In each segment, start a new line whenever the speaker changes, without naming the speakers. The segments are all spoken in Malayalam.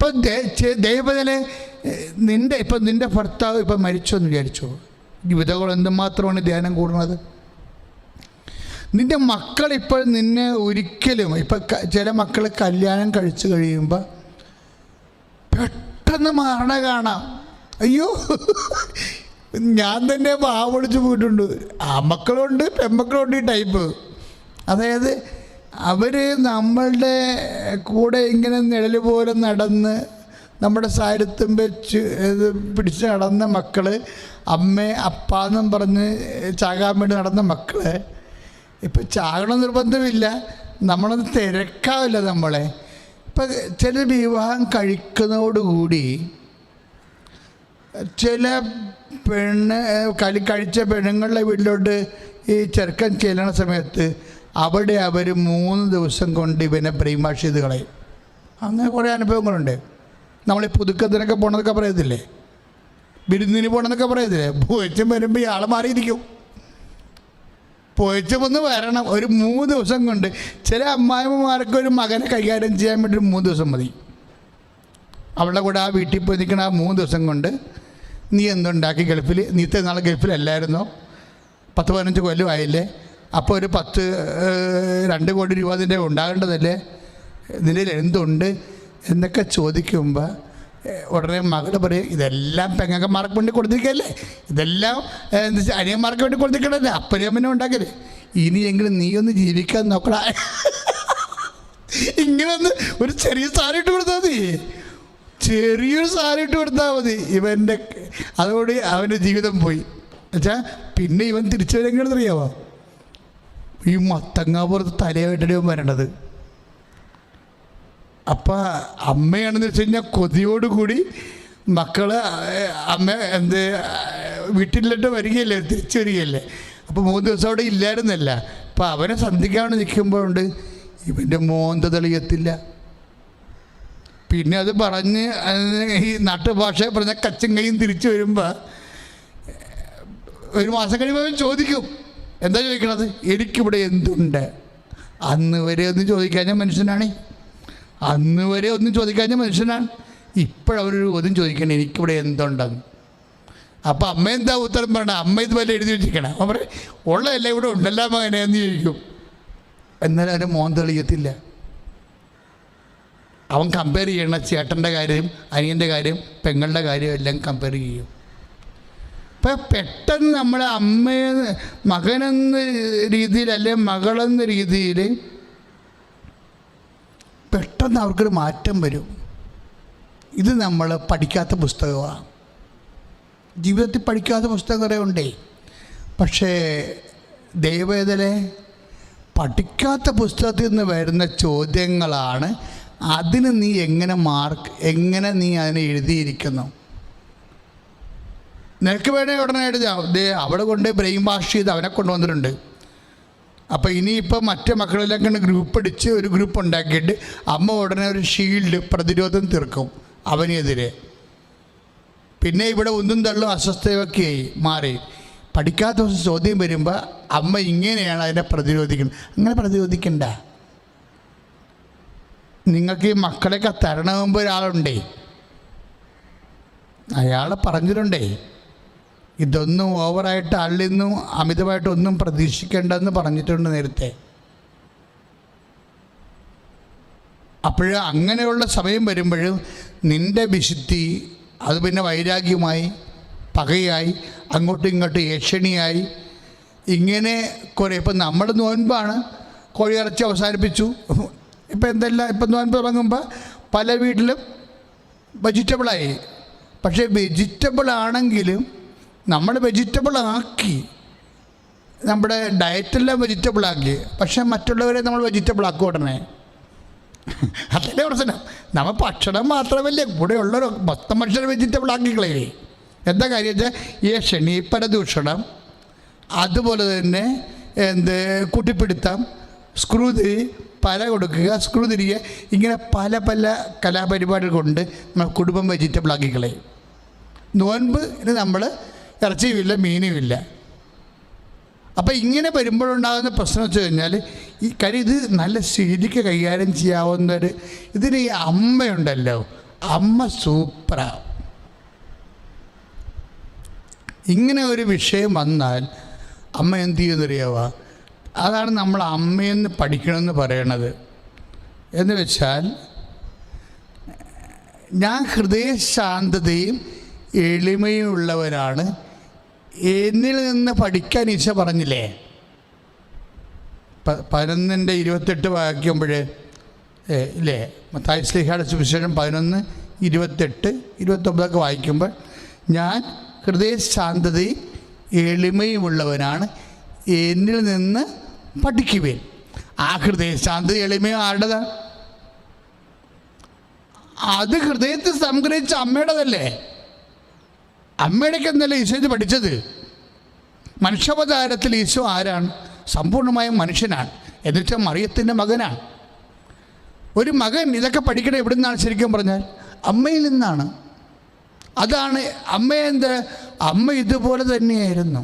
ഇപ്പം ദൈവത്തിനെ നിൻ്റെ ഭർത്താവ് ഇപ്പം മരിച്ചോന്ന് വിചാരിച്ചോ, വിധകൾ എന്തുമാത്രമാണ് ധ്യാനം കൂടുന്നത്. നിൻ്റെ മക്കളിപ്പോൾ നിന്നെ ഒരിക്കലും ഇപ്പം ചില മക്കൾ കല്യാണം കഴിച്ചു കഴിയുമ്പോൾ പെട്ടെന്ന് മരണ കാണാം. അയ്യോ, ഞാൻ തന്നെ പാവൊളിച്ച് പോയിട്ടുണ്ട്. ആമക്കളുണ്ട് പെൺമക്കളുണ്ട് ഈ ടൈപ്പ്. അതായത് അവർ നമ്മളുടെ കൂടെ ഇങ്ങനെ നിഴൽ പോലെ നടന്ന് നമ്മുടെ സാരത്വം വെച്ച് പിടിച്ച് നടന്ന മക്കൾ, അമ്മ അപ്പാന്നും പറഞ്ഞ് ചാകാൻ വേണ്ടി നടന്ന മക്കൾ ഇപ്പം ചാകണം നിർബന്ധമില്ല, നമ്മളൊന്ന് തിരക്കാവില്ല നമ്മളെ. ഇപ്പം ചില വിവാഹം കഴിക്കുന്നതോടുകൂടി ചില കഴിച്ച പെണ്ണുങ്ങളുടെ വീട്ടിലോട്ട് ഈ ചെറുക്കൻ ചെല്ലണ സമയത്ത് അവിടെ അവർ 3 ദിവസം കൊണ്ട് ഇവനെ ബ്രെയിൻ വാഷ് ചെയ്ത് കളയും. അങ്ങനെ കുറേ അനുഭവങ്ങളുണ്ട്. നമ്മൾ ഈ പുതുക്കത്തിനൊക്കെ പോകണമെന്നൊക്കെ പറയത്തില്ലേ, വിരുന്നിന് പോകണമെന്നൊക്കെ പറയത്തില്ലേ, പോയച്ചും വരുമ്പോൾ ഇയാൾ മാറിയിരിക്കും. പോയച്ചും ഒന്ന് വരണം. ഒരു 3 ദിവസം കൊണ്ട് ചില അമ്മായിമ്മമാർക്ക് ഒരു മകനെ കൈകാര്യം ചെയ്യാൻ വേണ്ടി 3 ദിവസം മതി. അവളുടെ കൂടെ ആ വീട്ടിൽ പോയി നിൽക്കണ ആ 3 ദിവസം കൊണ്ട് നീ എന്തുണ്ടാക്കി ഗൾഫിൽ, നീ നാളെ ഗൾഫിലല്ലായിരുന്നോ, 10-15 കൊല്ലം ആയില്ലേ, അപ്പോൾ ഒരു 2 കോടി രൂപ നിൻ്റെ ഉണ്ടാകേണ്ടതല്ലേ, നിൻ്റെ എന്തുണ്ട് എന്നൊക്കെ ചോദിക്കുമ്പോൾ ഉടനെ മകൾ പറയും, ഇതെല്ലാം പെങ്ങന്മാർക്ക് വേണ്ടി കൊടുത്തിരിക്കല്ലേ, ഇതെല്ലാം അനിയന്മാർക്ക് വേണ്ടി കൊടുത്തിരിക്കണല്ലേ, അപ്പനും അമ്മനെ ഉണ്ടാക്കല്ലേ, ഇനിയെങ്കിലും നീ ഒന്ന് ജീവിക്കാൻ നോക്കടാ. ഇങ്ങനെ ഒന്ന് ഒരു ചെറിയ സാരി ഇട്ട് കൊടുത്താൽ മതി, ചെറിയൊരു സാരി ഇട്ട് കൊടുത്താൽ മതി. ഇവൻ്റെ അതോടെ അവൻ്റെ ജീവിതം പോയി എന്നുവെച്ചാൽ പിന്നെ ഇവൻ തിരിച്ചു വരെങ്കിലും അറിയാമോ, ഈ മത്തങ്ങാപുറത്ത് തലയായിട്ടേ വരേണ്ടത്. അപ്പം അമ്മയാണെന്ന് വെച്ച് കഴിഞ്ഞാൽ കൊതിയോടുകൂടി മക്കൾ അമ്മ വീട്ടിലിട്ട് വരികയല്ലേ, തിരിച്ചു വരികയല്ലേ. അപ്പോൾ 3 ദിവസം അവിടെ ഇല്ലായിരുന്നല്ല. അപ്പം അവനെ സന്ധിക്കാണ്ട് നിൽക്കുമ്പോഴുണ്ട് ഇവൻ്റെ മോന്ത തെളിയത്തില്ല. പിന്നെ അത് പറഞ്ഞ് ഈ നാട്ടുഭാഷ പറഞ്ഞ കച്ചും കൈയും തിരിച്ചു വരുമ്പോൾ 1 മാസം കഴിയുമ്പോൾ അവൻ ചോദിക്കും. എന്താ ചോദിക്കണത്? എനിക്കിവിടെ എന്തുണ്ട്? അന്ന് വരെ ഒന്നും ചോദിക്കാഞ്ഞ മനുഷ്യനാണ്, അന്ന് വരെ ഒന്നും ചോദിക്കാഞ്ഞ മനുഷ്യനാണ്. ഇപ്പോഴവരൊരു ചോദ്യം ചോദിക്കണം, എനിക്കിവിടെ എന്തുണ്ടെന്ന്. അപ്പം അമ്മ എന്താ ഉത്തരം പറയണ? അമ്മ ഇതുപോലെ എഴുതി വെച്ചിരിക്കണം. അവൻ പറയും ഉള്ളതല്ല ഇവിടെ ഉണ്ടല്ലോ മകനെ എന്ന് ചോദിക്കും. എന്നാലും അവൻ്റെ മോൻ തെളിയത്തില്ല. അവൻ കമ്പയർ ചെയ്യണ ചേട്ടൻ്റെ കാര്യം, അനിയൻ്റെ കാര്യം, പെങ്ങളുടെ കാര്യം എല്ലാം കമ്പയർ ചെയ്യും. അപ്പം പെട്ടെന്ന് നമ്മളെ അമ്മയെ മകനെന്ന രീതിയിൽ അല്ലെ മകളെന്ന രീതിയിൽ പെട്ടെന്ന് അവർക്കൊരു മാറ്റം വരും. ഇത് നമ്മൾ പഠിക്കാത്ത പുസ്തകമാണ്. ജീവിതത്തിൽ പഠിക്കാത്ത പുസ്തകം കുറേ ഉണ്ടേ. പക്ഷേ ദൈവവേദനെ പഠിക്കാത്ത പുസ്തകത്തിൽ നിന്ന് വരുന്ന ചോദ്യങ്ങളാണ്. അതിന് നീ എങ്ങനെ നീ അതിനെ എഴുതിയിരിക്കുന്നു. നിനക്ക് വേണമെങ്കിൽ ഉടനെ എഴുതാം, അവിടെ കൊണ്ട് ബ്രെയിൻ വാഷ് ചെയ്ത് അവനെ കൊണ്ടുവന്നിട്ടുണ്ട്. അപ്പോൾ ഇനിയിപ്പോൾ മറ്റേ മക്കളെല്ലാം കണ്ട് ഗ്രൂപ്പ് അടിച്ച് ഒരു ഗ്രൂപ്പ് ഉണ്ടാക്കിയിട്ട് അമ്മ ഉടനെ ഒരു ഷീൽഡ് പ്രതിരോധം തീർക്കും അവനെതിരെ. പിന്നെ ഇവിടെ ഒന്നും തള്ളും അസ്വസ്ഥയൊക്കെ മാറി. പഠിക്കാത്ത ചോദ്യം വരുമ്പോൾ അമ്മ ഇങ്ങനെയാണ് അതിനെ പ്രതിരോധിക്കുന്നത്. അങ്ങനെ പ്രതിരോധിക്കണ്ട. നിങ്ങൾക്ക് ഈ മക്കളെയൊക്കെ തരണമെമ്പ് ഒരാളുണ്ടേ, അയാൾ പറഞ്ഞിട്ടുണ്ടേ ഇതൊന്നും ഓവറായിട്ട് ആളിൽ നിന്നും അമിതമായിട്ടൊന്നും പ്രതീക്ഷിക്കേണ്ടെന്ന് പറഞ്ഞിട്ടുണ്ട് നേരത്തെ. അപ്പോൾ അങ്ങനെയുള്ള സമയം വരുമ്പോഴും നിൻ്റെ വിശുദ്ധി അത് പിന്നെ വൈരാഗ്യമായി, പകയായി, അങ്ങോട്ടും ഇങ്ങോട്ടും ഏഷണിയായി, ഇങ്ങനെ കുറേ. ഇപ്പം നമ്മുടെ നോൻപാണ്, കോഴിയിറച്ചി അവസാനിപ്പിച്ചു. ഇപ്പം എന്തെല്ലാം ഇപ്പം നോൻപ് തുടങ്ങുമ്പോൾ പല വീട്ടിലും വെജിറ്റബിളായി. പക്ഷേ വെജിറ്റബിൾ ആണെങ്കിലും നമ്മൾ വെജിറ്റബിളാക്കി, നമ്മുടെ ഡയറ്റെല്ലാം വെജിറ്റബിളാക്കി. പക്ഷേ മറ്റുള്ളവരെ നമ്മൾ വെജിറ്റബിളാക്കും ഉടനെ. അതല്ലേ പ്രശ്നം. നമ്മൾ ഭക്ഷണം മാത്രമല്ലേ, കൂടെ ഉള്ളവരോ മൊത്തം മനുഷ്യരെ വെജിറ്റബിളാക്കിക്കളേ. എന്താ കാര്യം വെച്ചാൽ ഏഷണി, പരദൂഷണം, അതുപോലെ തന്നെ കൂട്ടിപ്പിടുത്തം, സ്ക്രൂതിരി, പല കൊടുക്കുക, സ്ക്രൂ തിരികെ, ഇങ്ങനെ പല പല കലാപരിപാടികൾ കൊണ്ട് നമ്മൾ കുടുംബം വെജിറ്റബിളാക്കിക്കളേ. നോൻപ് നമ്മൾ ഇറച്ചിയുമില്ല മീനുമില്ല. അപ്പോൾ ഇങ്ങനെ വരുമ്പോഴുണ്ടാകുന്ന പ്രശ്നം വെച്ച് കഴിഞ്ഞാൽ ഈ കാര്യം ഇത് നല്ല ശരിക്ക് കൈകാര്യം ചെയ്യാവുന്നൊരു ഇതിന് ഈ അമ്മയുണ്ടല്ലോ, അമ്മ സൂപ്പറാ. ഇങ്ങനെ ഒരു വിഷയം വന്നാൽ അമ്മ എന്ത് ചെയ്യുമെന്നറിയാവുക? അതാണ് നമ്മൾ അമ്മയെന്ന് പഠിക്കണമെന്ന് പറയണത്. എന്ന് വെച്ചാൽ, ഞാൻ ഹൃദയശാന്തതയും എളിമയും ഉള്ളവരാണ്, എന്നിൽ നിന്ന് പഠിക്കാൻ ഈശോ പറഞ്ഞില്ലേ? 11:28 വായിക്കുമ്പോൾ ഇല്ലേ, മത്തായി ശ്ലീഹായുടെ സുവിശേഷം 11:28-29 വായിക്കുമ്പോൾ, ഞാൻ ഹൃദയശാന്തതയും എളിമയും ഉള്ളവനാണ്, എന്നിൽ നിന്ന് പഠിക്കുവേൻ. ആ ഹൃദയശാന്തത എളിമയും ആരുടേതാണ്? അത് ഹൃദയത്തിൽ സംഗ്രഹിച്ച അമ്മയുടേതല്ലേ? അമ്മയുടെയൊക്കെ എന്നല്ലേ ഈശോ ഇത് പഠിച്ചത്? മനുഷ്യാവതാരത്തിൽ ഈശോ ആരാണ്? സമ്പൂർണ്ണമായും മനുഷ്യനാണ്. എന്നുവെച്ചാൽ മറിയത്തിൻ്റെ മകനാണ്. ഒരു മകൻ ഇതൊക്കെ പഠിക്കണത് എവിടെ നിന്നാണ്? ശരിക്കും പറഞ്ഞാൽ അമ്മയിൽ നിന്നാണ്. അതാണ് അമ്മ ഇതുപോലെ തന്നെയായിരുന്നു.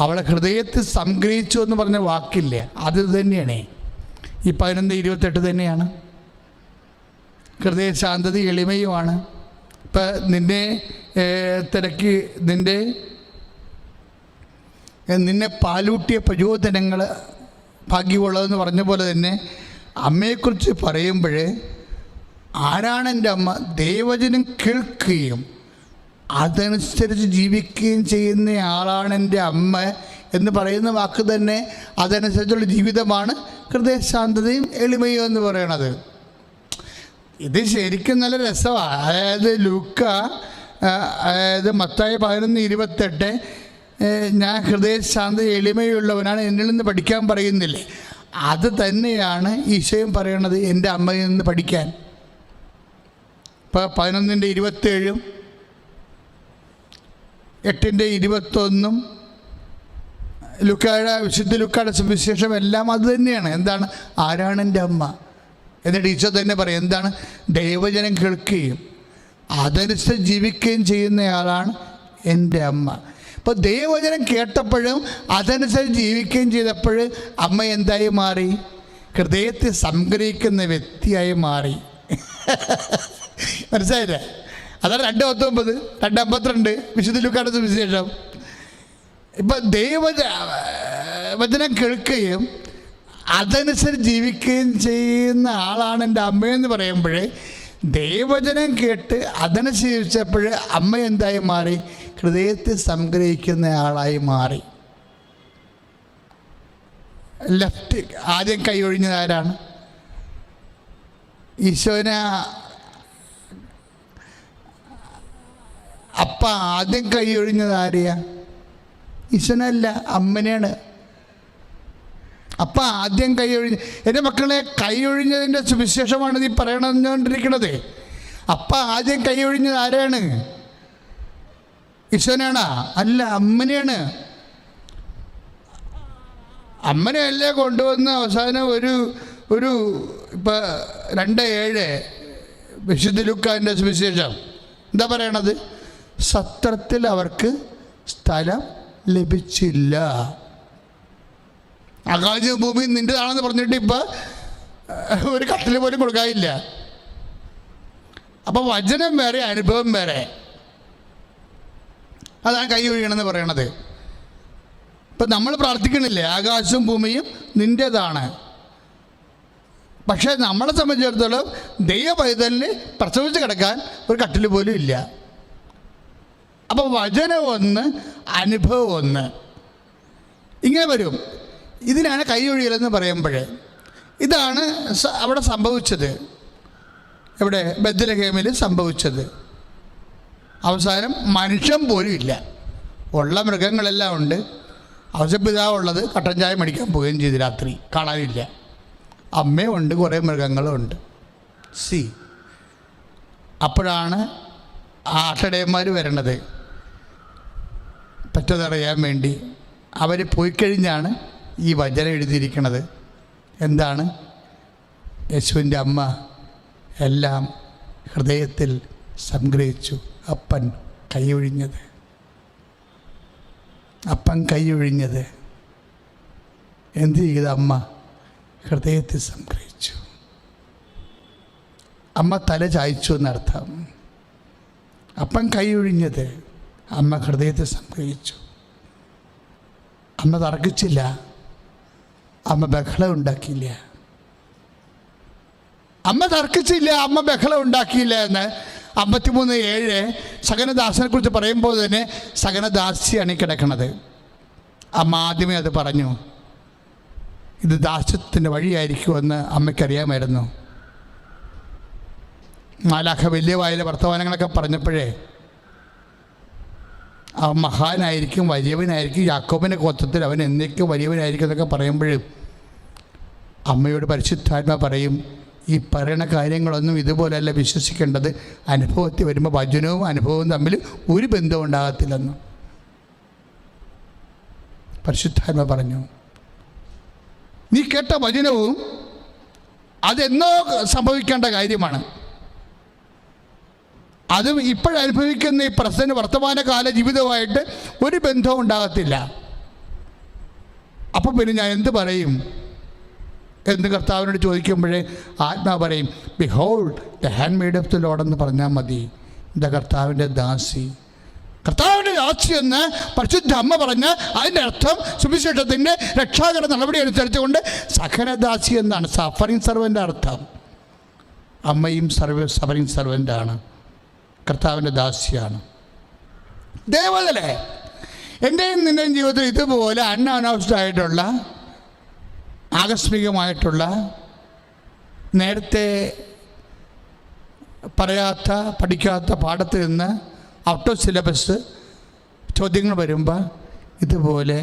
അവളെ ഹൃദയത്തിൽ സംഗ്രഹിച്ചു എന്ന് പറഞ്ഞ വാക്കില്ലേ, അത് തന്നെയാണ് ഈ 11:28 തന്നെയാണ്. ഹൃദയശാന്തത എളിമയുമാണ്. ഇപ്പം നിന്നെ തിരക്കി നിന്നെ പാലൂട്ടിയ പ്രചോദനങ്ങൾ ഭാഗ്യമുള്ളതെന്ന് പറഞ്ഞ പോലെ തന്നെ അമ്മയെക്കുറിച്ച് പറയുമ്പോൾ, ആരാണ് എൻ്റെ അമ്മ? ദൈവവചനം കേൾക്കുകയും അതനുസരിച്ച് ജീവിക്കുകയും ചെയ്യുന്ന ആളാണ് എൻ്റെ അമ്മ എന്ന് പറയുന്ന വാക്ക് തന്നെ അതനുസരിച്ചുള്ള ജീവിതമാണ് ഹൃദയശാന്തതയും എളിമയും എന്ന് പറയണത്. ഇത് ശരിക്കും നല്ല രസമാണ്. അതായത് മത്തായി 11:28 ഞാൻ ഹൃദയശാന്ത എളിമയുള്ളവനാണ്, എന്നിൽ നിന്ന് പഠിക്കാൻ പറയുന്നില്ലേ? അത് തന്നെയാണ് ഈശോയും പറയണത്, എൻ്റെ അമ്മയിൽ നിന്ന് പഠിക്കാൻ. ഇപ്പോൾ 11:27, 8:21 വിശുദ്ധ ലുക്കായുടെ സുവിശേഷം എല്ലാം അത് തന്നെയാണ്. എന്താണ്? ആരാണ് എൻ്റെ അമ്മ? എന്നിട്ട് ഈശോ തന്നെ പറയും, എന്താണ്? ദൈവവചനം കേൾക്കുകയും അതനുസരിച്ച് ജീവിക്കുകയും ചെയ്യുന്നയാളാണ് എൻ്റെ അമ്മ. അപ്പോൾ ദൈവവചനം കേട്ടപ്പോഴും അതനുസരിച്ച് ജീവിക്കുകയും ചെയ്തപ്പോൾ അമ്മ എന്തായി മാറി? ഹൃദയത്തെ സംഗ്രഹിക്കുന്ന വ്യക്തിയായി മാറി. മനസ്സിലായില്ലേ? അതാണ് 2:19, 2:52 വിശുദ്ധ ലുക്കായുടെ സുവിശേഷം. ഇപ്പം ദൈവവചനം കേൾക്കുകയും അതനുസരിച്ച് ജീവിക്കുകയും ചെയ്യുന്ന ആളാണ് എൻ്റെ അമ്മയെന്ന് പറയുമ്പോൾ, ദൈവവചനം കേട്ട് അതനുസരിച്ചപ്പോൾ അമ്മ എന്തായി മാറി? ഹൃദയത്തെ സംഗ്രഹിക്കുന്ന ആളായി മാറി. ലെഫ്റ്റ് ആദ്യം കൈ ഒഴിഞ്ഞത് ആരാണ്? ഈശോനെ അപ്പ ആദ്യം കൈ ഒഴിഞ്ഞത് ആരെയാ? ഈശോനല്ല, അമ്മനെയാണ്. അപ്പം ആദ്യം കൈ ഒഴിഞ്ഞ്, എൻ്റെ മക്കളെ, കൈ ഒഴിഞ്ഞതിൻ്റെ സുവിശേഷമാണ് നീ പറയണമെന്നുകൊണ്ടിരിക്കണത്. അപ്പം ആദ്യം കൈ ഒഴിഞ്ഞത് ആരാണ്? ഈശോനാണോ? അല്ല, അമ്മനെയാണ്. അമ്മനെയല്ലേ കൊണ്ടുവന്ന് അവസാനം ഒരു ഇപ്പം 2:7 വിശുദ്ധ ലുക്കാൻ്റെ സുവിശേഷം എന്താ പറയണത്? സത്രത്തിൽ അവർക്ക് സ്ഥലം ലഭിച്ചില്ല. ആകാശ ഭൂമി നിൻ്റെതാണെന്ന് പറഞ്ഞിട്ട് ഇപ്പം ഒരു കട്ടിൽ പോലും കൊടുക്കാനില്ല. അപ്പം വചനം വേറെ, അനുഭവം വേറെ. അതാണ് കൈ ഒഴിയണമെന്ന് പറയണത്. ഇപ്പം നമ്മൾ പ്രാർത്ഥിക്കണില്ലേ, ആകാശവും ഭൂമിയും നിൻ്റേതാണ്. പക്ഷേ നമ്മളെ സംബന്ധിച്ചിടത്തോളം ദൈവ പൈതലിന് പ്രസവിച്ച് കിടക്കാൻ ഒരു കട്ടിൽ പോലും ഇല്ല. അപ്പോൾ വചനം ഒന്ന്, അനുഭവം ഒന്ന്, ഇങ്ങനെ വരും. ഇതിനാണ് കൈ ഒഴിയലെന്ന് പറയുമ്പോൾ. ഇതാണ് അവിടെ സംഭവിച്ചത്. ഇവിടെ ബെത്ലഹേമിൽ സംഭവിച്ചത്. അവസാനം മനുഷ്യൻ പോലും ഇല്ല, ഉള്ള മൃഗങ്ങളെല്ലാം ഉണ്ട്. ഔഷപിതാവുള്ളത് കട്ടൻ ചായ മേടിക്കാൻ പോവുകയും ചെയ്തു, രാത്രി കാണാനില്ല. അമ്മയുണ്ട്, കുറേ മൃഗങ്ങളുണ്ട്. അപ്പോഴാണ് ആട്ടടയന്മാർ വരണത് പറ്റതറിയാൻ വേണ്ടി. അവർ പോയി കഴിഞ്ഞാണ് ഈ വചനം എഴുതിയിരിക്കുന്നത്. എന്താണ്? യേശുവിൻ്റെ അമ്മ എല്ലാം ഹൃദയത്തിൽ സംഗ്രഹിച്ചു. അപ്പൻ കൈയൊഴിഞ്ഞത്, എന്ത് ചെയ്ത? അമ്മ ഹൃദയത്തിൽ സംഗ്രഹിച്ചു. അമ്മ തല ചായ്ച്ചു എന്നർത്ഥം. അപ്പം കൈ ഒഴിഞ്ഞത്, അമ്മ ഹൃദയത്തെ സംഗ്രഹിച്ചു. അമ്മ തർക്കിച്ചില്ല, അമ്മ ബഹളം ഉണ്ടാക്കിയില്ല. അമ്മ തർക്കിച്ചില്ല, അമ്മ ബഹളം ഉണ്ടാക്കിയില്ല എന്ന് 53:7 സകനദാസനെ കുറിച്ച് പറയുമ്പോൾ തന്നെ സകനദാസിയാണ് കിടക്കുന്നത്. അമ്മ ആദ്യമേ അത് പറഞ്ഞു. ഇത് ദാസ്യത്തിൻ്റെ വഴിയായിരിക്കുമെന്ന് അമ്മയ്ക്കറിയാമായിരുന്നു. മാലാഖ വലിയ വായിലെ വർത്തമാനങ്ങളൊക്കെ പറഞ്ഞപ്പോഴേ അവൻ മഹാനായിരിക്കും, വലിയവനായിരിക്കും, യാക്കോബിൻ്റെ ഗോത്രത്തിൽ അവൻ എന്നേക്കും വലിയവനായിരിക്കും എന്നൊക്കെ പറയുമ്പോഴും അമ്മയോട് പരിശുദ്ധാത്മ പറയും, ഈ പറയുന്ന കാര്യങ്ങളൊന്നും ഇതുപോലെയല്ല വിശ്വസിക്കേണ്ടത്. അനുഭവത്തിൽ വരുമ്പോൾ വചനവും അനുഭവവും തമ്മിൽ ഒരു ബന്ധവും ഉണ്ടാകത്തില്ലെന്ന് പരിശുദ്ധാത്മ പറഞ്ഞു. നീ കേട്ട വചനവും അതെന്നോ സംഭവിക്കേണ്ട കാര്യമാണ്. അത് ഇപ്പോഴനുഭവിക്കുന്ന ഈ പ്രസന്ന വർത്തമാനകാല ജീവിതവുമായിട്ട് ഒരു ബന്ധവും ഉണ്ടാകത്തില്ല. അപ്പം പിന്നെ ഞാൻ എന്ത് പറയും എന്ന് കർത്താവിനോട് ചോദിക്കുമ്പോഴേ ആത്മാവ് പറയും, behold the hand made of the Lord എന്ന് പറഞ്ഞാൽ മതി. ഇത് കർത്താവിൻ്റെ ദാസി. കർത്താവിൻ്റെ ദാസി എന്ന് പരിശുദ്ധ അമ്മ പറഞ്ഞ് അതിൻ്റെ അർത്ഥം സുവിശേഷത്തിൻ്റെ രക്ഷാകര നടപടി അനുസരിച്ചുകൊണ്ട് സഹനദാസി എന്നാണ്, സഫറിങ് സർവൻ്റെ അർത്ഥം. അമ്മയും സഫറിങ് സർവൻ്റാണ്, കർത്താവിൻ്റെ ദാസിയാണ്. ദേവതലേ, എൻ്റെയും നിൻ്റെയും ജീവിതത്തിൽ ഇതുപോലെ അൺഅനൗൺസ്ഡായിട്ടുള്ള ആകസ്മികമായിട്ടുള്ള നേരത്തെ പറയാത്ത പഠിക്കാത്ത പാഠത്തിൽ നിന്ന് ഔട്ട് ഓഫ് സിലബസ് ചോദ്യങ്ങൾ വരുമ്പോൾ ഇതുപോലെ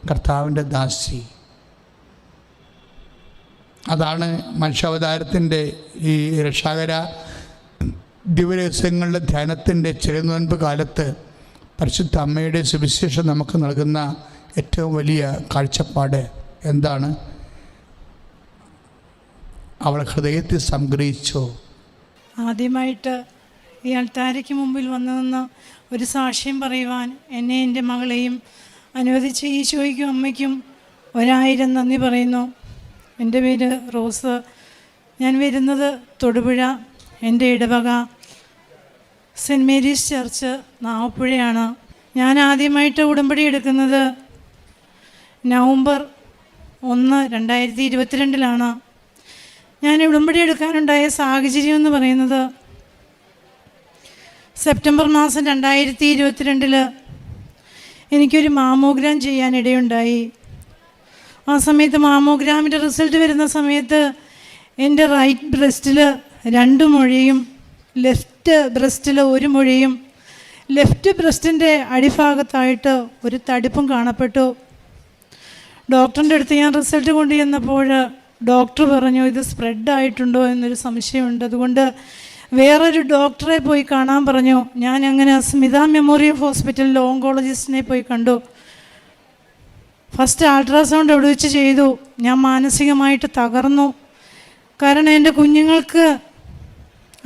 കർത്താവിൻ്റെ ദാസി. അതാണ് മനുഷ്യാവതാരത്തിൻ്റെ ഈ രക്ഷാകര ദിവരഹസ്യങ്ങളുടെ ധ്യാനത്തിൻ്റെ ചെറുനോൻപ് കാലത്ത് പരിശുദ്ധ അമ്മയുടെ സുവിശേഷം നമുക്ക് നൽകുന്ന ഏറ്റവും വലിയ കാഴ്ചപ്പാട് എന്താണ്? അവൾ ഹൃദയത്തിൽ സംഗ്രഹിച്ചു.
ആദ്യമായിട്ട് ഈ അൾത്താരയ്ക്ക് മുമ്പിൽ വന്നു നിന്ന് ഒരു സാക്ഷ്യം പറയുവാൻ എന്നെ എൻ്റെ മകളെയും അനുവദിച്ച ഈശോയ്ക്കും അമ്മയ്ക്കും 1000 നന്ദി പറയുന്നു. എൻ്റെ പേര് റോസ്. ഞാൻ വരുന്നത് തൊടുപുഴ. എൻ്റെ ഇടവക സെൻറ്റ് മേരീസ് ചർച്ച് നാവപ്പുഴയാണ്. ഞാൻ ആദ്യമായിട്ട് ഉടമ്പടി എടുക്കുന്നത് നവംബർ 1, 2022 ഞാൻ ഉടമ്പടി എടുക്കാനുണ്ടായ സാഹചര്യം എന്ന് പറയുന്നത് സെപ്റ്റംബർ മാസം 2022 എനിക്കൊരു മാമോഗ്രാം ചെയ്യാനിടയുണ്ടായി. ആ സമയത്ത് മാമോഗ്രാമിൻ്റെ റിസൾട്ട് വരുന്ന സമയത്ത് എൻ്റെ റൈറ്റ് ബ്രസ്റ്റിൽ 2 മുഴയും ലെഫ്റ്റ് ബ്രസ്റ്റിൽ 1 മുഴയും ലെഫ്റ്റ് ബ്രസ്റ്റിൻ്റെ അടിഭാഗത്തായിട്ട് ഒരു തടിപ്പും കാണപ്പെട്ടു. ഡോക്ടറിൻ്റെ അടുത്ത് ഞാൻ റിസൾട്ട് കൊണ്ടുചെന്നപ്പോൾ ഡോക്ടർ പറഞ്ഞു, ഇത് സ്പ്രെഡായിട്ടുണ്ടോ എന്നൊരു സംശയമുണ്ട്, അതുകൊണ്ട് വേറൊരു ഡോക്ടറെ പോയി കാണാൻ പറഞ്ഞു. ഞാൻ അങ്ങനെ സ്മിത മെമ്മോറിയൽ ഹോസ്പിറ്റലിൽ ഓങ്കോളജിസ്റ്റിനെ പോയി കണ്ടു. ഫസ്റ്റ് അൾട്രാസൗണ്ട് അവിടെ വെച്ച് ചെയ്തു. ഞാൻ മാനസികമായിട്ട് തകർന്നു. കാരണം എൻ്റെ കുഞ്ഞുങ്ങൾക്ക്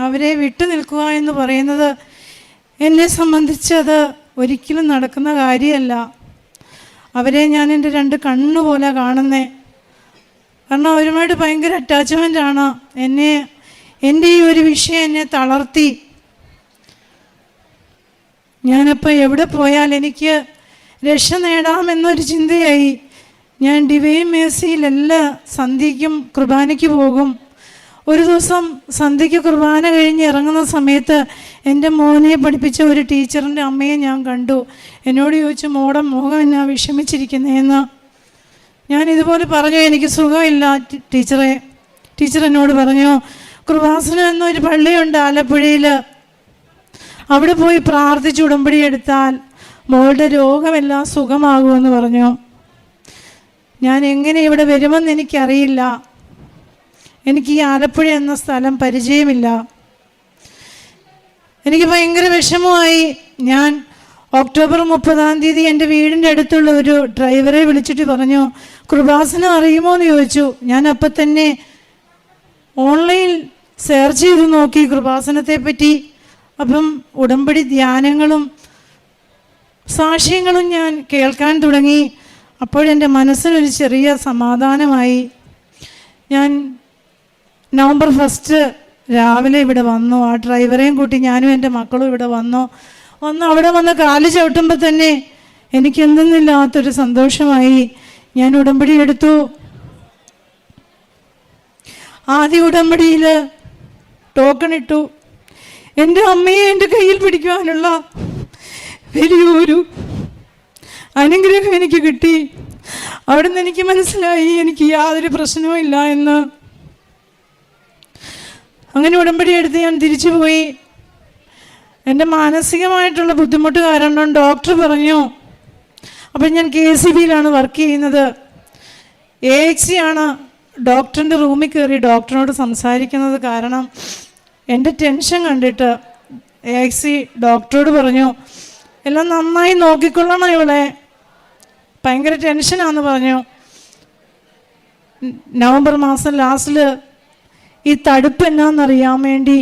അവരെ വിട്ടു നിൽക്കുക എന്ന് പറയുന്നത് എന്നെ സംബന്ധിച്ച് അത് ഒരിക്കലും നടക്കുന്ന കാര്യമല്ല. അവരെ ഞാൻ എൻ്റെ 2 കണ്ണുപോലെ കാണുന്നേ. കാരണം അവരുമായിട്ട് ഭയങ്കര അറ്റാച്ച്മെൻ്റാണ്. എൻ്റെ ഈ ഒരു വിഷയം എന്നെ തളർത്തി. ഞാനിപ്പോൾ എവിടെ പോയാൽ എനിക്ക് രക്ഷ നേടാമെന്നൊരു ചിന്തയായി. ഞാൻ ഡിവൈൻ മേഴ്സിയിൽ എല്ലാ സന്ധ്യയ്ക്കും കുർബാനയ്ക്ക് പോകും. ഒരു ദിവസം സന്ധ്യയ്ക്ക് കുർബാന കഴിഞ്ഞ് ഇറങ്ങുന്ന സമയത്ത് എൻ്റെ മോനെ പഠിപ്പിച്ച ഒരു ടീച്ചറിൻ്റെ അമ്മയെ ഞാൻ കണ്ടു. എന്നോട് ചോദിച്ചു, മോടെ മുഖം എന്നാ വിഷമിച്ചിരിക്കുന്നതെന്ന്. ഞാൻ ഇതുപോലെ പറഞ്ഞു, എനിക്ക് സുഖമില്ല ടീച്ചറെ. ടീച്ചർ എന്നോട് പറഞ്ഞു, കൃപാസനം എന്നൊരു പള്ളിയുണ്ട് ആലപ്പുഴയിൽ, അവിടെ പോയി പ്രാർത്ഥിച്ച് ഉടമ്പടി എടുത്താൽ മോളുടെ രോഗമെല്ലാം സുഖമാകുമെന്ന് പറഞ്ഞു. ഞാൻ എങ്ങനെ ഇവിടെ വരുമെന്ന് എനിക്കറിയില്ല. എനിക്ക് ഈ ആലപ്പുഴ എന്ന സ്ഥലം പരിചയമില്ല. എനിക്ക് ഭയങ്കര വിഷമമായി. ഞാൻ ഒക്ടോബർ 30 എൻ്റെ വീടിൻ്റെ അടുത്തുള്ള ഒരു ഡ്രൈവറെ വിളിച്ചിട്ട് പറഞ്ഞു, കൃപാസനം അറിയുമോ എന്ന് ചോദിച്ചു. ഞാൻ അപ്പം തന്നെ ഓൺലൈൻ സെർച്ച് ചെയ്ത് നോക്കി കൃപാസനത്തെ പറ്റി. അപ്പം ഉടമ്പടി ധ്യാനങ്ങളും സാക്ഷ്യങ്ങളും ഞാൻ കേൾക്കാൻ തുടങ്ങി. അപ്പോഴെൻ്റെ മനസ്സിനൊരു ചെറിയ സമാധാനമായി. ഞാൻ നവംബർ 1, രാവിലെ ഇവിടെ വന്നു. ആ ഡ്രൈവറെയും കൂട്ടി ഞാനും എൻ്റെ മക്കളും ഇവിടെ വന്നു. അവിടെ വന്ന് കാല് ചവിട്ടുമ്പോൾ തന്നെ എനിക്ക് എന്തെന്നില്ലാത്തൊരു സന്തോഷമായി. ഞാൻ ഉടമ്പടി എടുത്തു. ആദ്യ ഉടമ്പടിയിൽ ടോക്കൺ ഇട്ടു. എൻ്റെ അമ്മയെ എൻ്റെ കയ്യിൽ പിടിക്കുവാനുള്ള വലിയൊരു അനുഗ്രഹം എനിക്ക് കിട്ടി. അവിടെ നിന്ന് എനിക്ക് മനസ്സിലായി എനിക്ക് യാതൊരു പ്രശ്നവും ഇല്ല എന്ന്. അങ്ങനെ ഉടമ്പടി എടുത്ത് ഞാൻ തിരിച്ചു പോയി. എൻ്റെ മാനസികമായിട്ടുള്ള ബുദ്ധിമുട്ട് കാരണം ഡോക്ടർ പറഞ്ഞു, അപ്പം ഞാൻ KCBയിലാണ് വർക്ക് ചെയ്യുന്നത്. AXC ആണ്. ഡോക്ടറിൻ്റെ റൂമിൽ കയറി ഡോക്ടറിനോട് സംസാരിക്കുന്നത് കാരണം എൻ്റെ ടെൻഷൻ കണ്ടിട്ട് AXC ഡോക്ടറോട് പറഞ്ഞു, എല്ലാം നന്നായി നോക്കിക്കൊള്ളണം, ഇവളെ ഭയങ്കര ടെൻഷനാണെന്ന് പറഞ്ഞു. നവംബർ മാസം ലാസ്റ്റിൽ ഈ തടുപ്പ് എന്നാന്നറിയാൻ വേണ്ടി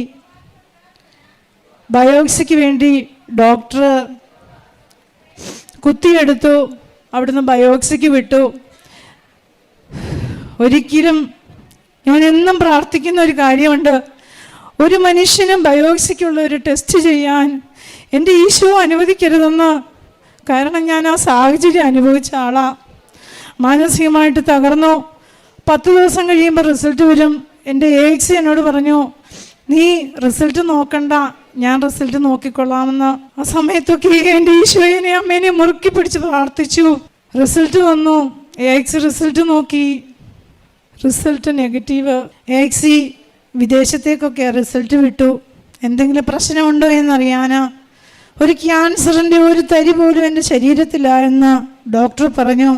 ബയോപ്സിക്ക് വേണ്ടി ഡോക്ടർ കുത്തിയെടുത്തു. അവിടുന്ന് ബയോപ്സിക്ക് വിട്ടു. ഒരിക്കലും ഞാൻ എന്നും പ്രാർത്ഥിക്കുന്ന ഒരു കാര്യമുണ്ട്, ഒരു മനുഷ്യനും ബയോപ്സിക്കുള്ള ഒരു ടെസ്റ്റ് ചെയ്യാൻ എൻ്റെ ഈശോ അനുവദിക്കരുതെന്ന്. കാരണം ഞാൻ ആ സാഹചര്യം അനുഭവിച്ച ആളാണ്. മാനസികമായിട്ട് തകർന്നു. 10 ദിവസം കഴിയുമ്പോൾ റിസൾട്ട് വരും. എൻ്റെ AXC എന്നോട് പറഞ്ഞു, നീ റിസൾട്ട് നോക്കണ്ട, ഞാൻ റിസൾട്ട് നോക്കിക്കൊള്ളാമെന്ന്. ആ സമയത്തൊക്കെ എൻ്റെ ഈശോയെ അമ്മേനെ മുറുക്കി പിടിച്ച് പ്രാർത്ഥിച്ചു. റിസൾട്ട് വന്നു. AXC റിസൾട്ട് നോക്കി. Result negative. AXC വിദേശത്തേക്കൊക്കെ റിസൾട്ട് വിട്ടു. എന്തെങ്കിലും പ്രശ്നമുണ്ടോ എന്നറിയാനാ. ഒരു ക്യാൻസറിൻ്റെ ഒരു തരി പോലും എൻ്റെ ശരീരത്തില്ല എന്ന് ഡോക്ടർ പറഞ്ഞു.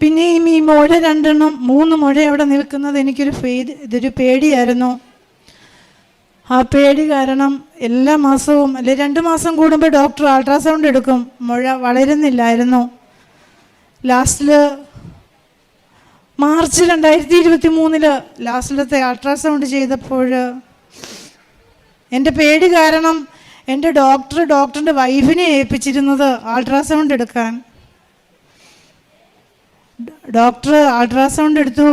പിന്നെയും ഈ മുഴ 3 മുഴ അവിടെ നിൽക്കുന്നത് ഇതൊരു പേടിയായിരുന്നു. ആ പേടി കാരണം എല്ലാ മാസവും അല്ലെ 2 മാസം കൂടുമ്പോൾ ഡോക്ടർ അൾട്രാസൗണ്ട് എടുക്കും. മുഴ വളരുന്നില്ലായിരുന്നു. ലാസ്റ്റിൽ മാർച്ച് 2023 ലാസ്റ്റിലത്തെ അൾട്രാസൗണ്ട് ചെയ്തപ്പോൾ എൻ്റെ പേടി കാരണം എൻ്റെ ഡോക്ടറിൻ്റെ വൈഫിനെ ഏൽപ്പിച്ചിരുന്നത് അൾട്രാസൗണ്ട് എടുക്കാൻ. ഡോക്ടർ അൾട്രാസൗണ്ട് എടുത്തു.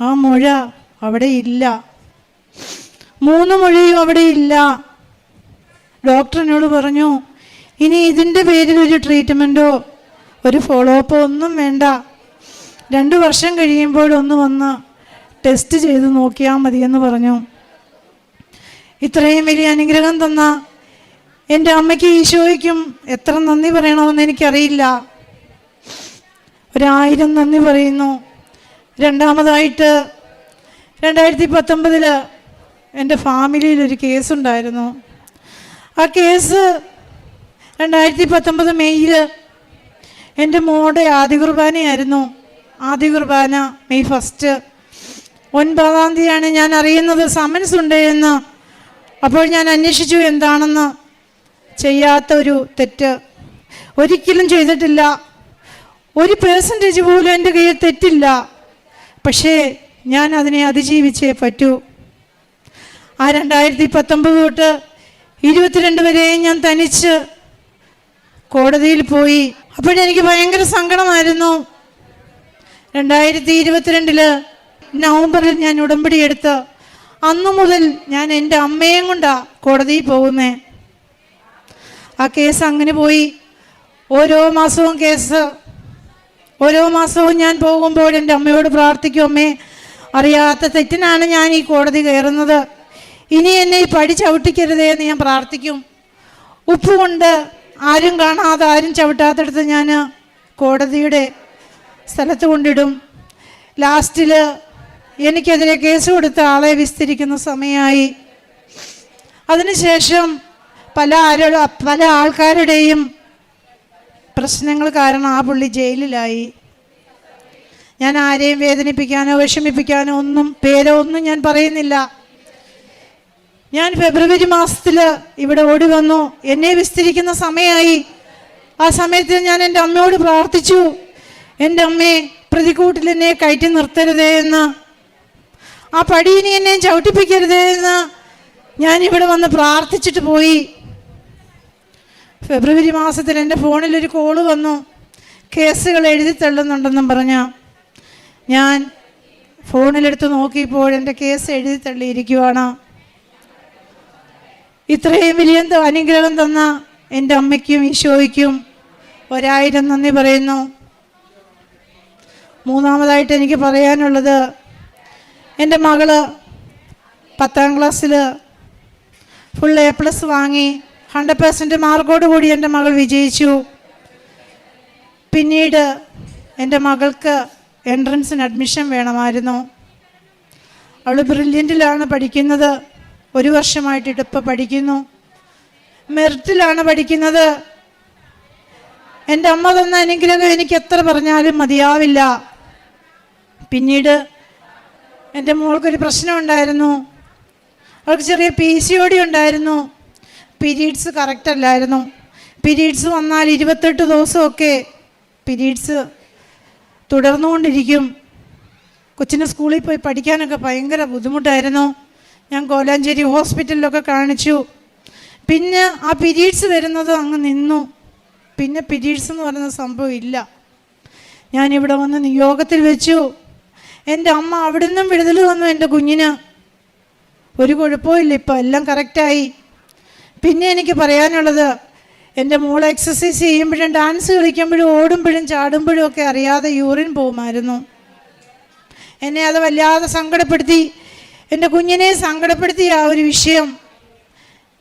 ആ മുഴ അവിടെ ഇല്ല. 3 മുഴയും അവിടെ ഇല്ല. ഡോക്ടർ എന്നോട് പറഞ്ഞു, ഇനി ഇതിൻ്റെ പേരിൽ ഒരു ട്രീറ്റ്മെൻറ്റോ ഒരു ഫോളോ അപ്പോ ഒന്നും വേണ്ട. 2 വർഷം കഴിയുമ്പോഴൊന്ന് വന്ന് ടെസ്റ്റ് ചെയ്ത് നോക്കിയാൽ മതിയെന്ന് പറഞ്ഞു. ഇത്രയും വലിയ അനുഗ്രഹം തന്ന എൻ്റെ അമ്മയ്ക്ക് ഈശോയ്ക്കും എത്ര നന്ദി പറയണമെന്ന് എനിക്കറിയില്ല. 1000 നന്ദി പറയുന്നു. രണ്ടാമതായിട്ട് 2019 എൻ്റെ ഫാമിലിയിൽ ഒരു കേസുണ്ടായിരുന്നു. ആ കേസ് 2019 മെയ്യിൽ എൻ്റെ മോളുടെ ആദ്യ കുർബാനയായിരുന്നു. ആദ്യ കുർബാന മെയ് 1. 9-ാം തീയതിയാണ് ഞാൻ അറിയുന്നത് സമൻസ് ഉണ്ട് എന്ന്. അപ്പോൾ ഞാൻ അന്വേഷിച്ചു എന്താണെന്ന്. ചെയ്യാത്ത ഒരു തെറ്റ് ഒരിക്കലും ചെയ്തിട്ടില്ല. 1% പോലും എൻ്റെ കയ്യിൽ തെറ്റില്ല. പക്ഷേ ഞാൻ അതിനെ അതിജീവിച്ചേ പറ്റൂ. ആ 2019 തൊട്ട് 22 വരെ ഞാൻ തനിച്ച് കോടതിയിൽ പോയി. അപ്പോഴെനിക്ക് ഭയങ്കര സങ്കടമായിരുന്നു. 2022 നവംബറിൽ ഞാൻ ഉടമ്പടി എടുത്ത് അന്നു മുതൽ ഞാൻ എൻ്റെ അമ്മയെയും കൊണ്ടാണ് കോടതിയിൽ പോകുന്നേ. ആ കേസ് അങ്ങനെ പോയി. ഓരോ മാസവും ഞാൻ പോകുമ്പോൾ എൻ്റെ അമ്മയോട് പ്രാർത്ഥിക്കും, അമ്മേ അറിയാത്ത തെറ്റിനാണ് ഞാൻ ഈ കോടതി കയറുന്നത്, ഇനി എന്നെ ഈ പടി ചവിട്ടിക്കരുതേ എന്ന് ഞാൻ പ്രാർത്ഥിക്കും. ഉപ്പ് കൊണ്ട് ആരും കാണാതെ ആരും ചവിട്ടാത്തടുത്ത് ഞാൻ കോടതിയുടെ സ്ഥലത്ത് കൊണ്ടിടും. ലാസ്റ്റിൽ എനിക്കെതിരെ കേസ് കൊടുത്ത ആളെ വിസ്തരിക്കുന്ന സമയമായി. അതിനുശേഷം പല ആൾക്കാരുടെയും പ്രശ്നങ്ങൾ കാരണം ആ പുള്ളി ജയിലിലായി. ഞാൻ ആരെയും വേദനിപ്പിക്കാനോ വിഷമിപ്പിക്കാനോ പേരോ ഒന്നും ഞാൻ പറയുന്നില്ല. ഞാൻ ഫെബ്രുവരി മാസത്തിൽ ഇവിടെ ഓടി വന്നു. എന്നെ വിസ്തരിക്കുന്ന സമയമായി. ആ സമയത്ത് ഞാൻ എൻ്റെ അമ്മയോട് പ്രാർത്ഥിച്ചു, എൻ്റെ അമ്മയെ പ്രതിക്കൂട്ടിൽ എന്നെ കയറ്റി നിർത്തരുതേ എന്ന്, ആ പടിയിനി എന്നെ ചവിട്ടിപ്പിക്കരുതേ എന്ന് ഞാനിവിടെ വന്ന് പ്രാർത്ഥിച്ചിട്ട് പോയി. ഫെബ്രുവരി മാസത്തിൽ എൻ്റെ ഫോണിലൊരു കോള് വന്നു, കേസുകൾ എഴുതി തള്ളുന്നുണ്ടെന്നും പറഞ്ഞ. ഞാൻ ഫോണിലെടുത്ത് നോക്കിയപ്പോൾ എൻ്റെ കേസ് എഴുതി തള്ളിയിരിക്കുവാണ്. ഇത്രയും വലിയ അനുഗ്രഹം തന്ന എൻ്റെ അമ്മയ്ക്കും ഈശോയ്ക്കും 1000 നന്ദി പറയുന്നു. മൂന്നാമതായിട്ട് എനിക്ക് പറയാനുള്ളത്, എൻ്റെ മകള് 10ാം ക്ലാസ്സിൽ ഫുൾ A+ വാങ്ങി 100% മാർക്കോട് കൂടി എൻ്റെ മകൾ വിജയിച്ചു. പിന്നീട് എൻ്റെ മകൾക്ക് എൻട്രൻസിന് അഡ്മിഷൻ വേണമായിരുന്നു. അവൾ ബ്രില്യൻറ്റിലാണ് പഠിക്കുന്നത്. 1 വർഷമായിട്ട് ഇപ്പോൾ പഠിക്കുന്നു. മെറിറ്റിലാണ് പഠിക്കുന്നത്. എൻ്റെ അമ്മ തന്ന അനുഗ്രഹം എനിക്ക് എത്ര പറഞ്ഞാലും മതിയാവില്ല. പിന്നീട് എൻ്റെ മോൾക്കൊരു പ്രശ്നമുണ്ടായിരുന്നു. അവൾക്ക് ചെറിയ PCOD ഉണ്ടായിരുന്നു. പീരീഡ്സ് കറക്റ്റ് അല്ലായിരുന്നു. പീരീഡ്സ് വന്നാൽ 28 ദിവസമൊക്കെ പീരീഡ്സ് തുടർന്നുകൊണ്ടിരിക്കും. കൊച്ചിന് സ്കൂളിൽ പോയി പഠിക്കാനൊക്കെ ഭയങ്കര ബുദ്ധിമുട്ടായിരുന്നു. ഞാൻ കോലാഞ്ചേരി ഹോസ്പിറ്റലിലൊക്കെ കാണിച്ചു. പിന്നെ ആ പീരീഡ്സ് വരുന്നത് അങ്ങ് നിന്നു. പിന്നെ പീരീഡ്സ് എന്ന് പറയുന്ന സംഭവം ഇല്ല. ഞാനിവിടെ വന്ന് നിയോഗത്തിൽ വെച്ചു. എൻ്റെ അമ്മ അവിടെ നിന്നും വിടുതൽ വന്നു. എൻ്റെ കുഞ്ഞിന് ഒരു കുഴപ്പമില്ല, ഇപ്പം എല്ലാം കറക്റ്റായി. പിന്നെ എനിക്ക് പറയാനുള്ളത്, എൻ്റെ മോൾ എക്സസൈസ് ചെയ്യുമ്പോഴും ഡാൻസ് കളിക്കുമ്പോഴും ഓടുമ്പോഴും ചാടുമ്പോഴും ഒക്കെ അറിയാതെ യൂറിൻ പോകുമായിരുന്നു. എന്നെ അത് വല്ലാതെ സങ്കടപ്പെടുത്തി. എൻ്റെ കുഞ്ഞിനെ സങ്കടപ്പെടുത്തിയ ആ ഒരു വിഷയം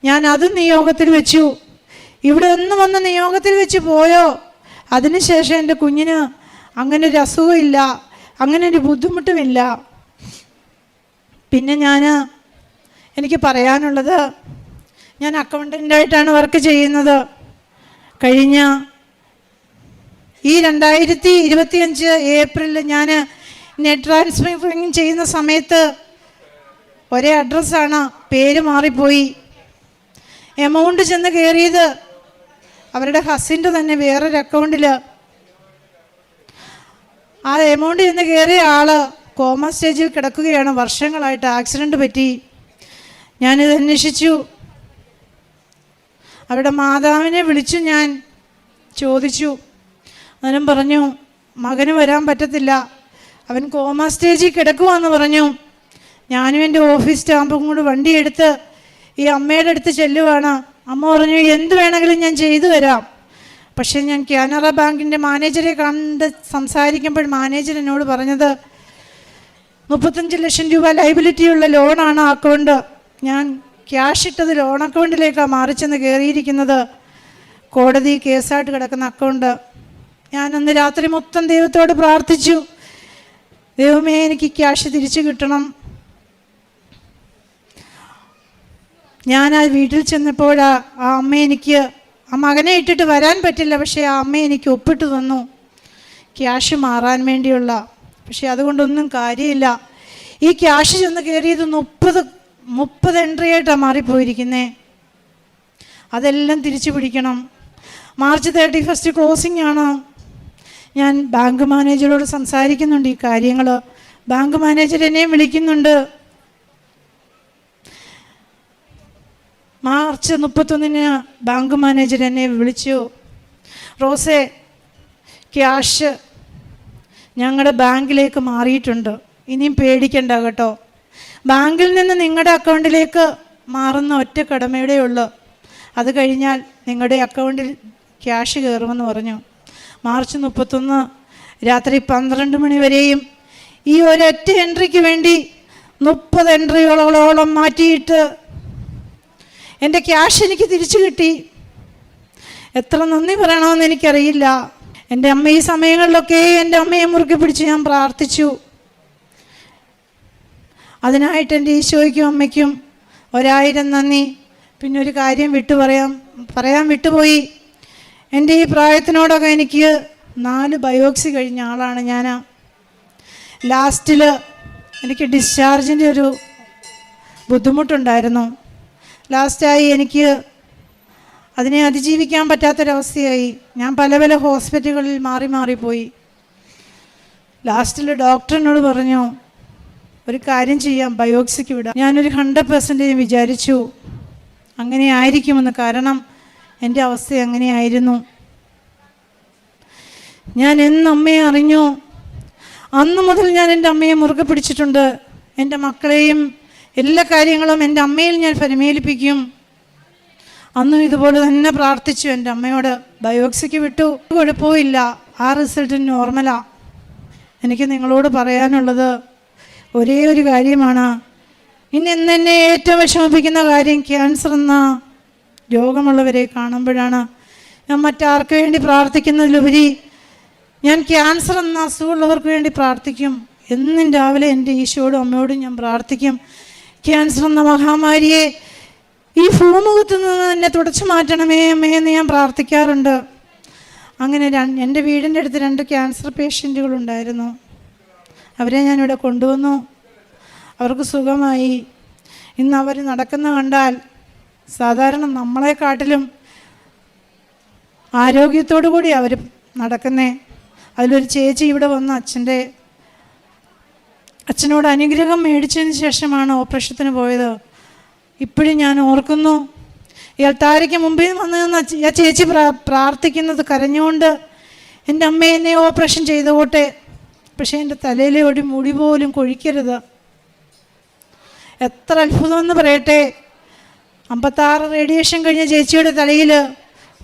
ഞാൻ അതും നിയോഗത്തിൽ വെച്ചു. ഇവിടെ ഒന്നും വന്ന് നിയോഗത്തിൽ വെച്ച് പോയോ, അതിനുശേഷം എൻ്റെ കുഞ്ഞിന് അങ്ങനെ ഒരു അസുഖമില്ല, അങ്ങനെ ഒരു ബുദ്ധിമുട്ടുമില്ല. പിന്നെ എനിക്ക് പറയാനുള്ളത്, ഞാൻ അക്കൗണ്ടൻ്റായിട്ടാണ് വർക്ക് ചെയ്യുന്നത്. കഴിഞ്ഞ ഈ 2025 ഏപ്രിലിൽ ഞാൻ നെറ്റ് ട്രാൻസ്ഫറിങ് ചെയ്യുന്ന സമയത്ത് ഒരേ അഡ്രസ്സാണ്, പേര് മാറിപ്പോയി. എമൗണ്ട് ചെന്ന് കയറിയത് അവരുടെ ഹസിൻ്റെ തന്നെ വേറൊരു അക്കൗണ്ടിൽ. ആ എമൗണ്ട് ചെന്ന് കയറിയ ആൾ കോമ സ്റ്റേജിൽ കിടക്കുകയാണ്. വർഷങ്ങളായിട്ട് ആക്സിഡൻറ്റ് പറ്റി. ഞാനിത് അന്വേഷിച്ചു. അവരുടെ മാതാവിനെ വിളിച്ചു ഞാൻ ചോദിച്ചു. അവനും പറഞ്ഞു, മകന് വരാൻ പറ്റത്തില്ല, അവൻ കോമ സ്റ്റേജിൽ കിടക്കുവാന്ന് പറഞ്ഞു. ഞാനും എൻ്റെ ഓഫീസ് സ്റ്റാമ്പും കൂടി വണ്ടിയെടുത്ത് ഈ അമ്മയുടെ അടുത്ത് ചെല്ലുവാണ്. അമ്മ പറഞ്ഞു, എന്ത് വേണമെങ്കിലും ഞാൻ ചെയ്തു തരാം. പക്ഷേ ഞാൻ കാനറ ബാങ്കിൻ്റെ മാനേജറെ കണ്ട് സംസാരിക്കുമ്പോൾ മാനേജർ എന്നോട് പറഞ്ഞത് 35 ലക്ഷം രൂപ ലൈബിലിറ്റിയുള്ള ലോണാണ് ആ അക്കൗണ്ട്. ഞാൻ ക്യാഷ് ഇട്ടത് ലോൺ അക്കൗണ്ടിലേക്കാണ് മാറിച്ചെന്ന് കയറിയിരിക്കുന്നത്. കോടതി കേസായിട്ട് കിടക്കുന്ന അക്കൗണ്ട്. ഞാനന്ന് രാത്രി മൊത്തം ദൈവത്തോട് പ്രാർത്ഥിച്ചു, ദൈവമേ എനിക്ക് ക്യാഷ് തിരിച്ചു കിട്ടണം. ഞാൻ ആ വീട്ടിൽ ചെന്നപ്പോൾ ആ അമ്മ എനിക്ക്, ആ മകനെ ഇട്ടിട്ട് വരാൻ പറ്റില്ല, പക്ഷേ ആ അമ്മ എനിക്ക് ഒപ്പിട്ട് തന്നു ക്യാഷ് മാറാൻ വേണ്ടിയുള്ള. പക്ഷേ അതുകൊണ്ടൊന്നും കാര്യമില്ല. ഈ ക്യാഷ് ചെന്ന് കയറിയത് 30 എൻട്രി ആയിട്ടാണ് മാറിപ്പോയിരിക്കുന്നത്. അതെല്ലാം തിരിച്ചു പിടിക്കണം. മാർച്ച് 31 ക്ലോസിംഗ് ആണ്. ഞാൻ ബാങ്ക് മാനേജറോട് സംസാരിക്കുന്നുണ്ട് ഈ കാര്യങ്ങൾ. ബാങ്ക് മാനേജർ എന്നെയും വിളിക്കുന്നുണ്ട്. മാർച്ച് 31 ബാങ്ക് മാനേജർ എന്നെ വിളിച്ചു, റോസേ, ക്യാഷ് ഞങ്ങളുടെ ബാങ്കിലേക്ക് മാറിയിട്ടുണ്ട്, ഇനിയും പേടിക്കണ്ട കേട്ടോ. ബാങ്കിൽ നിന്ന് നിങ്ങളുടെ അക്കൗണ്ടിലേക്ക് മാറുന്ന ഒറ്റ കടമയുടെ ഉള്ളൂ, അത് കഴിഞ്ഞാൽ നിങ്ങളുടെ അക്കൗണ്ടിൽ ക്യാഷ് കയറുമെന്ന് പറഞ്ഞു. മാർച്ച് 31 രാത്രി 12 മണി വരെയും ഈ ഒരൊറ്റ എൻട്രിക്ക് വേണ്ടി 30 എൻട്രികളോളം മാറ്റിയിട്ട് എൻ്റെ ക്യാഷ് എനിക്ക് തിരിച്ചു കിട്ടി. എത്ര നന്ദി പറയണമെന്ന് എനിക്കറിയില്ല. എൻ്റെ അമ്മ ഈ സമയങ്ങളിലൊക്കെ എൻ്റെ അമ്മയെ മുറുക്കി പിടിച്ച് ഞാൻ പ്രാർത്ഥിച്ചു. അതിനായിട്ട് എൻ്റെ ഈശോയ്ക്കും അമ്മയ്ക്കും 1000 നന്ദി. പിന്നെ ഒരു കാര്യം പറയാൻ വിട്ടുപോയി. എൻ്റെ ഈ പ്രായത്തിനോടൊക്കെ എനിക്ക് 4 ബയോപ്സി കഴിഞ്ഞ ആളാണ് ഞാൻ. ലാസ്റ്റിൽ എനിക്ക് ഡിസ്ചാർജിൻ്റെ ഒരു ബുദ്ധിമുട്ടുണ്ടായിരുന്നു. ലാസ്റ്റായി എനിക്ക് അതിനെ അതിജീവിക്കാൻ പറ്റാത്തൊരവസ്ഥയായി. ഞാൻ പല ഹോസ്പിറ്റലുകളിൽ മാറിപ്പോയി. ലാസ്റ്റിൽ ഡോക്ടറിനോട് പറഞ്ഞു, ഒരു കാര്യം ചെയ്യാം, ബയോപ്സിക്ക് വിടാം. ഞാനൊരു 100% വിചാരിച്ചു അങ്ങനെ ആയിരിക്കുമെന്ന്. കാരണം എൻ്റെ അവസ്ഥ അങ്ങനെയായിരുന്നു. ഞാൻ എന്ന് അമ്മയെ അറിഞ്ഞു, അന്ന് മുതൽ ഞാൻ എൻ്റെ അമ്മയെ മുറുകെ പിടിച്ചിട്ടുണ്ട്. എൻ്റെ മക്കളെയും എല്ലാ കാര്യങ്ങളും എൻ്റെ അമ്മയിൽ ഞാൻ പരിമേലിപ്പിക്കും. അന്നും ഇതുപോലെ തന്നെ പ്രാർത്ഥിച്ചു എൻ്റെ അമ്മയോട്. ബയോപ്സിക്ക് വിട്ടു, കുഴപ്പമില്ല, ആ റിസൾട്ട് നോർമലാണ്. എനിക്ക് നിങ്ങളോട് പറയാനുള്ളത് ഒരേ ഒരു കാര്യമാണ്. ഇന്ന് എന്നെ ഏറ്റവും വിഷമിപ്പിക്കുന്ന കാര്യം ക്യാൻസർ എന്ന രോഗമുള്ളവരെ കാണുമ്പോഴാണ്. ഞാൻ മറ്റാർക്ക് വേണ്ടി പ്രാർത്ഥിക്കുന്നതിലുപരി ഞാൻ ക്യാൻസർ എന്ന അസുഖമുള്ളവർക്ക് വേണ്ടി പ്രാർത്ഥിക്കും. എന്നും രാവിലെ എൻ്റെ ഈശോയോടും അമ്മയോടും ഞാൻ പ്രാർത്ഥിക്കും, ക്യാൻസർ എന്ന മഹാമാരിയെ ഈ ഭൂമുഖത്തു നിന്ന് എന്നെ തുടച്ചു മാറ്റണമേ അമ്മേ എന്ന് ഞാൻ പ്രാർത്ഥിക്കാറുണ്ട്. അങ്ങനെ എൻ്റെ വീടിൻ്റെ അടുത്ത് 2 ക്യാൻസർ പേഷ്യൻറ്റുകളുണ്ടായിരുന്നു. അവരെ ഞാനിവിടെ കൊണ്ടുവന്നു. അവർക്ക് സുഖമായി. ഇന്ന് അവർ നടക്കുന്ന കണ്ടാൽ സാധാരണ നമ്മളെക്കാട്ടിലും ആരോഗ്യത്തോടു കൂടി അവർ നടക്കുന്നേ. അതിലൊരു ചേച്ചി ഇവിടെ വന്ന് അച്ഛനോട് അനുഗ്രഹം മേടിച്ചതിന് ശേഷമാണ് ഓപ്പറേഷത്തിന് പോയത്. ഇപ്പോഴും ഞാൻ ഓർക്കുന്നു, ഈ അൾത്താരയ്ക്ക് മുമ്പിൽ വന്ന് ആ ചേച്ചി പ്രാർത്ഥിക്കുന്നത് കരഞ്ഞുകൊണ്ട്, എൻ്റെ അമ്മ എന്നെ ഓപ്പറേഷൻ ചെയ്തോട്ടെ, പക്ഷേ എൻ്റെ തലയിലെ ഒരു മുടി പോലും കൊഴിക്കരുത്. എത്ര അത്ഭുതമെന്ന് പറയട്ടെ. 56 റേഡിയേഷൻ കഴിഞ്ഞ ചേച്ചിയുടെ തലയിൽ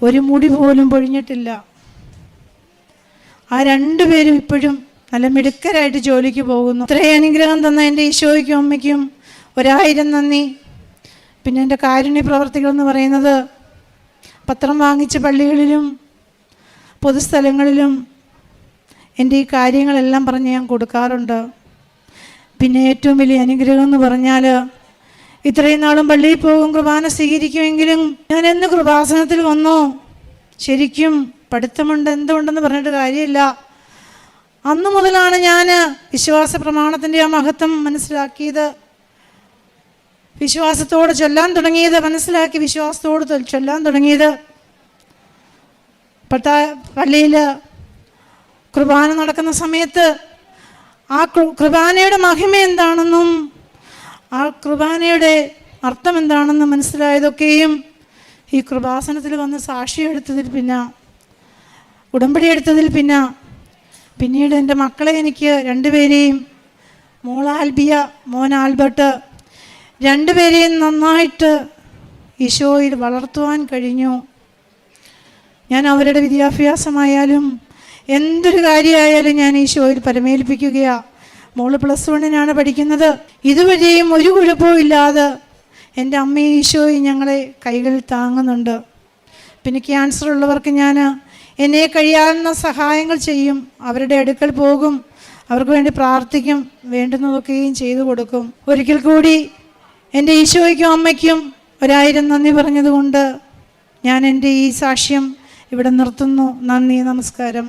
ഒരു മുടി പോലും പൊഴിഞ്ഞിട്ടില്ല. ആ 2 പേരും ഇപ്പോഴും നല്ല മിടുക്കരായിട്ട് ജോലിക്ക് പോകുന്നു. ഇത്രയും അനുഗ്രഹം തന്ന എൻ്റെ ഈശോയ്ക്കും അമ്മയ്ക്കും 1000 നന്ദി. പിന്നെ എൻ്റെ കാരുണ്യ പ്രവർത്തികളെന്ന് പറയുന്നത് പത്രം വാങ്ങിച്ച് പള്ളികളിലും പൊതുസ്ഥലങ്ങളിലും എൻ്റെ ഈ കാര്യങ്ങളെല്ലാം പറഞ്ഞ് ഞാൻ കൊടുക്കാറുണ്ട്. പിന്നെ ഏറ്റവും വലിയ അനുഗ്രഹം എന്ന് പറഞ്ഞാൽ, ഇത്രയും നാളും പള്ളിയിൽ പോകും, കുർബാന സ്വീകരിക്കുമെങ്കിലും ഞാൻ എന്ന് കൃപാസനത്തിൽ വന്നു ശരിക്കും പഠിത്തമുണ്ട് എന്തുകൊണ്ടെന്ന് പറഞ്ഞിട്ട് കാര്യമില്ല. അന്നു മുതലാണ് ഞാൻ വിശ്വാസ പ്രമാണത്തിൻ്റെ ആ മഹത്വം മനസ്സിലാക്കിയത്, വിശ്വാസത്തോട് ചൊല്ലാൻ തുടങ്ങിയത്, മനസ്സിലാക്കി വിശ്വാസത്തോട് ചൊല്ലാൻ തുടങ്ങിയത്. പള്ളിയിൽ കുർബാന നടക്കുന്ന സമയത്ത് ആ കുർബാനയുടെ മഹിമ എന്താണെന്നും ആ കുർബാനയുടെ അർത്ഥം എന്താണെന്നും മനസ്സിലായതൊക്കെയും ഈ കൃപാസനത്തിൽ വന്ന് സാക്ഷി എടുത്തതിൽ പിന്നെ, ഉടമ്പടി എടുത്തതിൽ പിന്നീട് എൻ്റെ മക്കളെ എനിക്ക് 2 പേരെയും, മോൾ ആൽബിയ, മോൻ ആൽബർട്ട്, 2 പേരെയും നന്നായിട്ട് ഈശോയിൽ വളർത്തുവാൻ കഴിഞ്ഞു. ഞാൻ അവരുടെ വിദ്യാഭ്യാസമായാലും എന്തൊരു കാര്യമായാലും ഞാൻ ഈശോയിൽ പരമേൽപ്പിക്കുകയാണ്. മോള് +1 പഠിക്കുന്നത്. ഇതുവരെയും ഒരു കുഴപ്പവും ഇല്ലാതെ എൻ്റെ അമ്മയും ഈശോയും ഞങ്ങളെ കൈകളിൽ താങ്ങുന്നുണ്ട്. പിന്നെ ക്യാൻസർ ഉള്ളവർക്ക് ഞാൻ എന്നെ കഴിയാവുന്ന സഹായങ്ങൾ ചെയ്യും, അവരുടെ അടുക്കൽ പോകും, അവർക്ക് വേണ്ടി പ്രാർത്ഥിക്കും, വേണ്ടുന്നതൊക്കെയും ചെയ്തു കൊടുക്കും. ഒരിക്കൽ കൂടി എൻ്റെ ഈശോയ്ക്കും അമ്മയ്ക്കും 1000 നന്ദി പറഞ്ഞതുകൊണ്ട് ഞാൻ എൻ്റെ ഈ സാക്ഷ്യം ഇവിടെ നിർത്തുന്നു. നന്ദി, നമസ്കാരം.